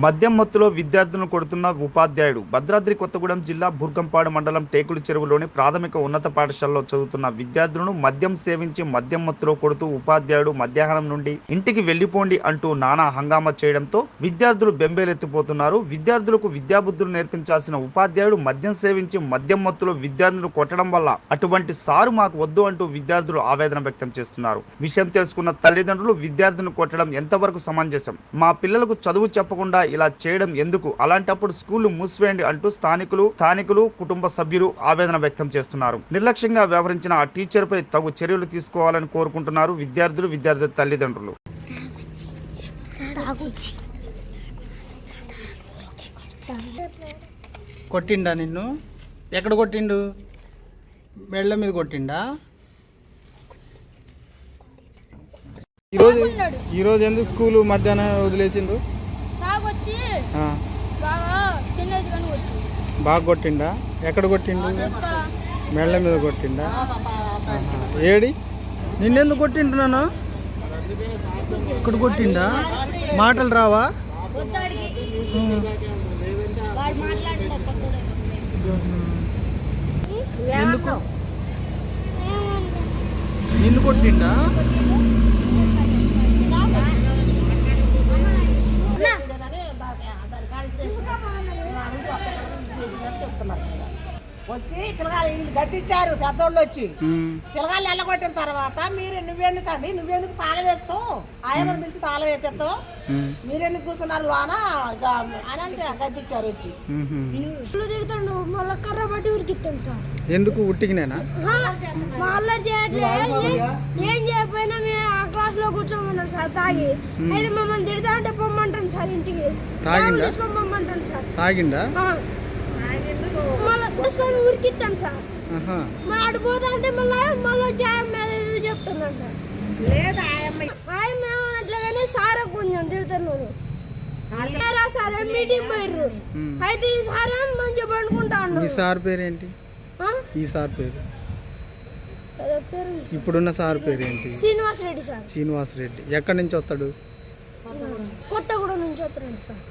మద్యం మత్తులో విద్యార్థులను కొడుతున్న ఉపాధ్యాయుడు. భద్రాద్రి కొత్తగూడెం జిల్లా బుర్గంపాడు మండలం టేకుల చెరువులోని ప్రాథమిక ఉన్నత పాఠశాలలో చదువుతున్న విద్యార్థులను మద్యం సేవించి మద్యం మత్తులో కొడుతూ ఉపాధ్యాయుడు మధ్యాహ్నం నుండి ఇంటికి వెళ్లిపోండి అంటూ నానా హంగామా చేయడంతో విద్యార్థులు బెంబేలెత్తిపోతున్నారు. విద్యార్థులకు విద్యాబుద్ధులు నేర్పించాల్సిన ఉపాధ్యాయుడు మద్యం సేవించి మద్యం మత్తులో విద్యార్థులను కొట్టడం వల్ల అటువంటి సారు మాకు వద్దు అంటూ విద్యార్థులు ఆవేదన వ్యక్తం చేస్తున్నారు. విషయం తెలుసుకున్న తల్లిదండ్రులు విద్యార్థులను కొట్టడం ఎంతవరకు సమంజసం, మా పిల్లలకు చదువు చెప్పకుండా ఇలా చేయడం ఎందుకు, అలాంటప్పుడు స్కూళ్లు మూసివేయండి అంటూ స్థానికులు కుటుంబ సభ్యులు ఆవేదన వ్యక్తం చేస్తున్నారు. నిర్లక్ష్యంగా వ్యవహరించిన ఆ టీచర్ పై తగు చర్యలు తీసుకోవాలని కోరుకుంటున్నారు విద్యార్థుల తల్లిదండ్రులు. కొట్టిండా నిన్ను? ఎక్కడ కొట్టిండు? మెళ్ళ మీద కొట్టిండా? ఈరోజు ఎందుకు స్కూల్ మధ్యాహ్నం వదిలేసిండ్రు? బాగా కొట్టిండా? ఎక్కడ కొట్టిండు? మెళ్ళ మీద కొట్టిండా? ఏడి నిన్నెందుకు కొట్టింటున్నాను? ఇక్కడ కొట్టిండా? మాటలు రావా? ఎందుకు నిన్ను కొట్టిండా? వచ్చి పిల్లగాళ్ళు గట్టించారు పెద్దోళ్ళు వచ్చి పిల్లగాళ్ళు ఎల్లగొట్టిన తర్వాత నువ్వెందుకు తాళం వేస్తావు, ఆయనను పిలిచి తాళం వేపిస్తావు, మీరెందుకు కూర్చున్నారు లోన అని గట్టించారు వచ్చి. తిడతాడు మళ్ళీ కర్ర బట్టి ఉరికిస్తాడు సార్. ఎందుకు ఉట్టికినేనా? అల్లరి చేయట్లేదు, ఏం చేయకపోయినా మేము ఆ క్లాస్ లో కూర్చోమన్నాడు సార్ తాగి. అయితే మమ్మల్ని తిడతా అంటే పొమ్మంటాను సార్ ఇంటికి, తీసుకొని పొమ్మంటాను సార్. తాగిండా? మళ్ళీ తీసుకొని ఉరికిస్తాను సార్. ఆడు పోతా అంటే మళ్ళీ జాయం మీద చెప్తుందంట. ఆయన అట్లాగానే సార్ కొంచెం తిడుతున్నాను సార్. మీటింగ్ పోయిర్రు అయితే ఈ సార్ మంచిగా పండుకుంటాను. ఈ సార్ పేరేంటి? ఈ సార్ పేరు ఇప్పుడున్న సార్ పేరేంటి? శ్రీనివాస్ రెడ్డి సార్. శ్రీనివాస్ రెడ్డి ఎక్కడి నుంచి వస్తాడు? కొత్తగూడెం నుంచి వస్తున్నాడు సార్.